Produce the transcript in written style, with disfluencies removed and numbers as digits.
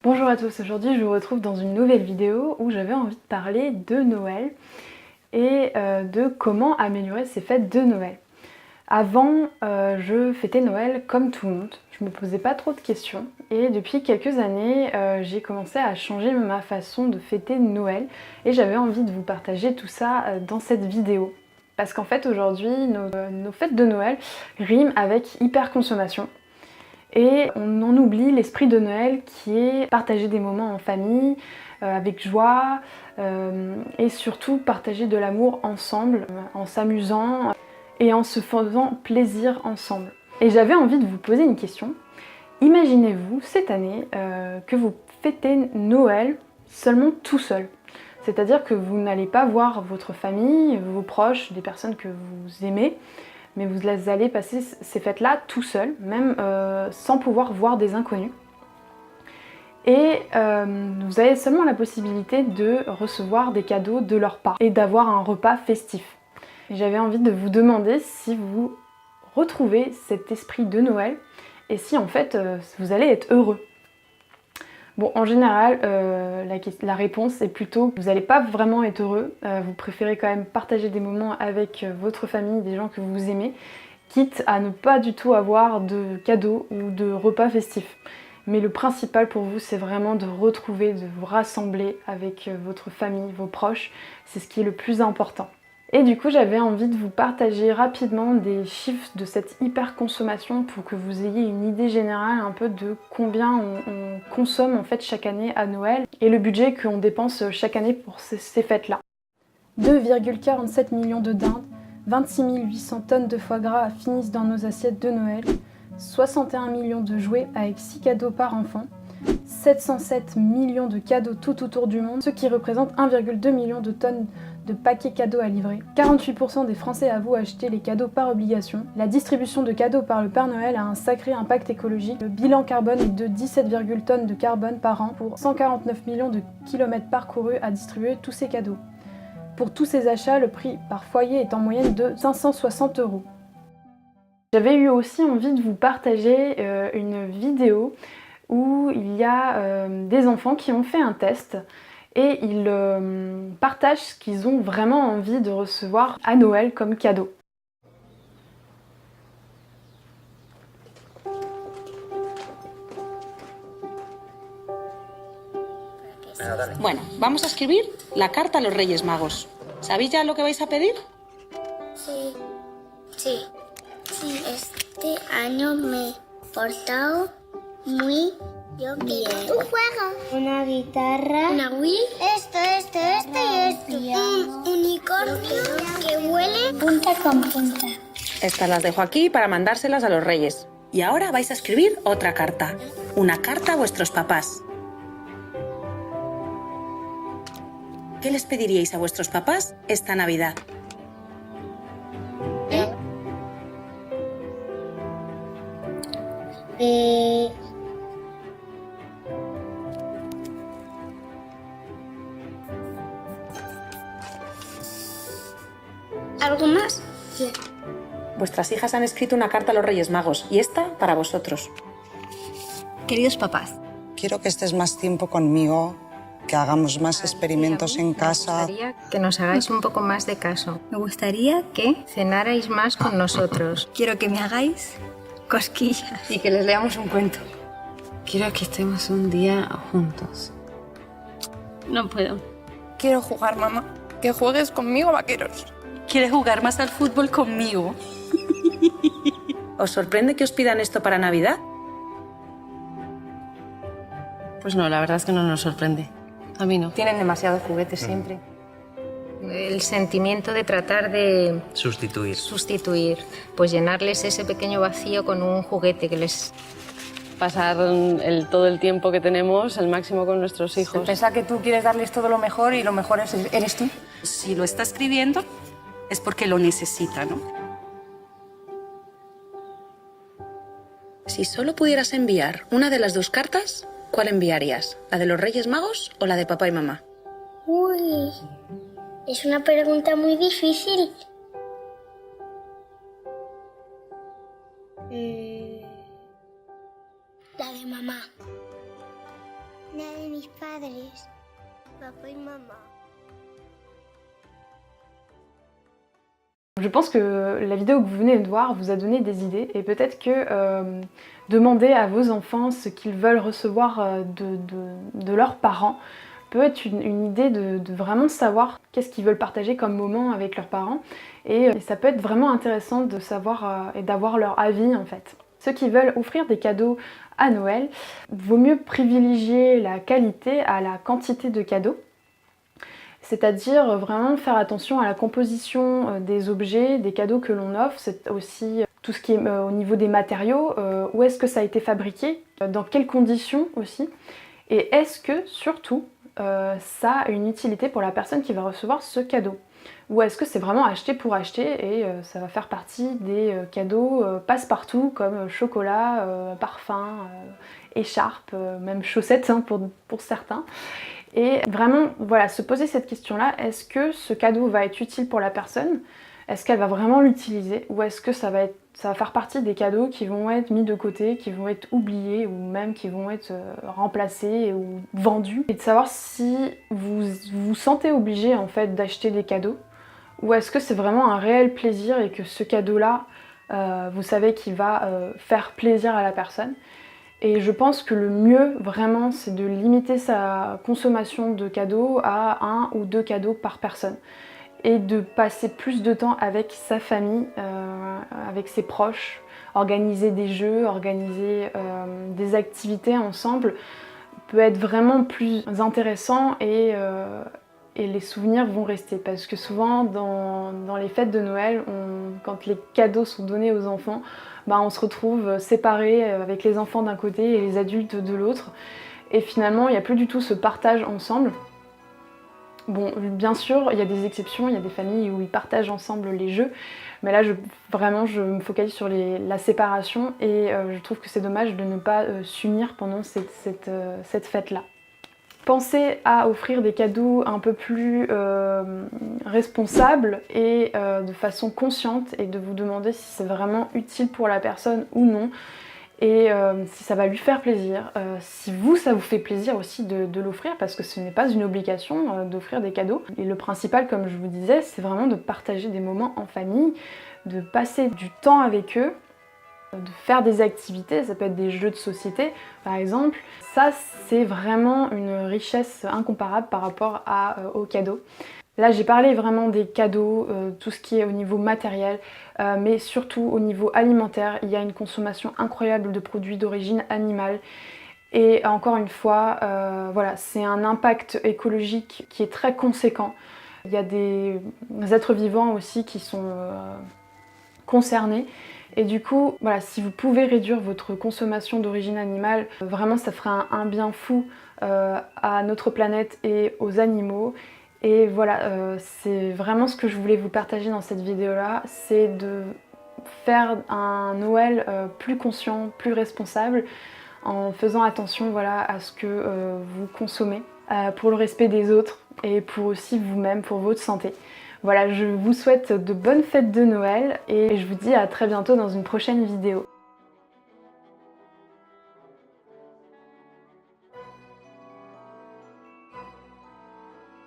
Bonjour à tous, aujourd'hui je vous retrouve dans une nouvelle vidéo où j'avais envie de parler de Noël et de comment améliorer ces fêtes de Noël. Avant, je fêtais Noël comme tout le monde, je me posais pas trop de questions et depuis quelques années j'ai commencé à changer ma façon de fêter Noël et j'avais envie de vous partager tout ça dans cette vidéo. Parce qu'en fait aujourd'hui nos fêtes de Noël riment avec hyperconsommation. Et on en oublie l'esprit de Noël qui est partager des moments en famille, avec joie, et surtout partager de l'amour ensemble, en s'amusant et en se faisant plaisir ensemble. Et j'avais envie de vous poser une question. Imaginez-vous cette année que vous fêtez Noël seulement tout seul. C'est-à-dire que vous n'allez pas voir votre famille, vos proches, des personnes que vous aimez, mais vous allez passer ces fêtes-là tout seul, même sans pouvoir voir des inconnus. Et vous avez seulement la possibilité de recevoir des cadeaux de leur part et d'avoir un repas festif. Et j'avais envie de vous demander si vous retrouvez cet esprit de Noël et si en fait vous allez être heureux. Bon, en général, la réponse est plutôt que vous n'allez pas vraiment être heureux, vous préférez quand même partager des moments avec votre famille, des gens que vous aimez, quitte à ne pas du tout avoir de cadeaux ou de repas festifs. Mais le principal pour vous, c'est vraiment de retrouver, de vous rassembler avec votre famille, vos proches, c'est ce qui est le plus important. Et du coup, j'avais envie de vous partager rapidement des chiffres de cette hyperconsommation pour que vous ayez une idée générale un peu de combien on consomme en fait chaque année à Noël et le budget qu'on dépense chaque année pour ces fêtes-là. 2,47 millions de dindes, 26 800 tonnes de foie gras finissent dans nos assiettes de Noël, 61 millions de jouets avec 6 cadeaux par enfant, 707 millions de cadeaux tout autour du monde, ce qui représente 1,2 million de tonnes de paquets cadeaux à livrer. 48% des Français avouent acheter les cadeaux par obligation. La distribution de cadeaux par le Père Noël a un sacré impact écologique. Le bilan carbone est de 17, tonnes de carbone par an pour 149 millions de kilomètres parcourus à distribuer tous ces cadeaux. Pour tous ces achats, le prix par foyer est en moyenne de 560 €. J'avais eu aussi envie de vous partager une vidéo où il y a des enfants qui ont fait un test et ils partagent ce qu'ils ont vraiment envie de recevoir à Noël comme cadeau. Bueno, vamos a escribir la carta a los Reyes Magos. ¿Sabéis ya lo que vais a pedir? Sí, este año me he portado muy bien. ¿Tú juegas? Una guitarra. Una Wii. Esto y esto. Un unicornio que huele punta con punta. Estas las dejo aquí para mandárselas a los Reyes. Y ahora vais a escribir otra carta. Una carta a vuestros papás. ¿Qué les pediríais a vuestros papás esta Navidad? ¿Algo más? Sí. Vuestras hijas han escrito una carta a los Reyes Magos y esta para vosotros. Queridos papás, quiero que estés más tiempo conmigo, que hagamos más experimentos en casa. me gustaría que nos hagáis un poco más de caso. Me gustaría que cenarais más con nosotros. Quiero que me hagáis cosquillas. Y que les leamos un cuento. Quiero que estemos un día juntos. No puedo. Quiero jugar, mamá. Que juegues conmigo, vaqueros. ¿Quieres jugar más al fútbol conmigo? ¿Os sorprende que os pidan esto para Navidad? Pues no, la verdad es que no nos sorprende. A mí no. Tienen demasiados juguetes siempre. El sentimiento de tratar de sustituir, pues llenarles ese pequeño vacío con un juguete que les... Pasar todo el tiempo que tenemos al máximo con nuestros hijos. Pensar que tú quieres darles todo lo mejor y lo mejor eres tú. Si lo está escribiendo, es porque lo necesita, ¿no? Si solo pudieras enviar una de las dos cartas, ¿cuál enviarías? ¿La de los Reyes Magos o la de papá y mamá? Uy, es una pregunta muy difícil. La de mamá. La de mis padres, papá y mamá. Je pense que la vidéo que vous venez de voir vous a donné des idées et peut-être que demander à vos enfants ce qu'ils veulent recevoir de leurs parents peut être une idée de vraiment savoir qu'est-ce qu'ils veulent partager comme moment avec leurs parents et ça peut être vraiment intéressant de savoir et d'avoir leur avis en fait. Ceux qui veulent offrir des cadeaux à Noël, vaut mieux privilégier la qualité à la quantité de cadeaux. C'est-à-dire vraiment faire attention à la composition des objets, des cadeaux que l'on offre. C'est aussi tout ce qui est au niveau des matériaux, où est-ce que ça a été fabriqué, dans quelles conditions aussi. Et est-ce que, surtout, ça a une utilité pour la personne qui va recevoir ce cadeau. Ou est-ce que c'est vraiment acheter pour acheter et ça va faire partie des cadeaux passe-partout comme chocolat, parfum, écharpe, même chaussettes hein, pour certains. Et vraiment, voilà, se poser cette question-là, est-ce que ce cadeau va être utile pour la personne? Est-ce qu'elle va vraiment l'utiliser? Ou est-ce que ça va faire partie des cadeaux qui vont être mis de côté, qui vont être oubliés, ou même qui vont être remplacés ou vendus? Et de savoir si vous vous sentez obligé en fait d'acheter des cadeaux, ou est-ce que c'est vraiment un réel plaisir et que ce cadeau-là, vous savez qu'il va faire plaisir à la personne. Et je pense que le mieux, vraiment, c'est de limiter sa consommation de cadeaux à 1 ou 2 cadeaux par personne. Et de passer plus de temps avec sa famille, avec ses proches, organiser des jeux, organiser des activités ensemble peut être vraiment plus intéressant et les souvenirs vont rester. Parce que souvent, dans les fêtes de Noël, quand les cadeaux sont donnés aux enfants, bah, on se retrouve séparés avec les enfants d'un côté et les adultes de l'autre. Et finalement, il n'y a plus du tout ce partage ensemble. Bon, bien sûr, il y a des exceptions, il y a des familles où ils partagent ensemble les jeux, mais là, vraiment, je me focalise sur la séparation et je trouve que c'est dommage de ne pas s'unir pendant cette fête-là. Pensez à offrir des cadeaux un peu plus responsables et de façon consciente et de vous demander si c'est vraiment utile pour la personne ou non et si ça va lui faire plaisir, si ça vous fait plaisir aussi de l'offrir parce que ce n'est pas une obligation d'offrir des cadeaux. Et le principal, comme je vous disais, c'est vraiment de partager des moments en famille, de passer du temps avec eux, de faire des activités, ça peut être des jeux de société par exemple. Ça c'est vraiment une richesse incomparable par rapport aux cadeaux. Là j'ai parlé vraiment des cadeaux, tout ce qui est au niveau matériel, mais surtout au niveau alimentaire, il y a une consommation incroyable de produits d'origine animale. Et encore une fois, voilà, c'est un impact écologique qui est très conséquent. Il y a des êtres vivants aussi qui sont concernés. Et du coup, voilà, si vous pouvez réduire votre consommation d'origine animale, vraiment ça fera un bien fou à notre planète et aux animaux. Et voilà, c'est vraiment ce que je voulais vous partager dans cette vidéo-là, c'est de faire un Noël plus conscient, plus responsable, en faisant attention voilà, à ce que vous consommez, pour le respect des autres et pour aussi vous-même, pour votre santé. Voilà, je vous souhaite de bonnes fêtes de Noël et je vous dis à très bientôt dans une prochaine vidéo.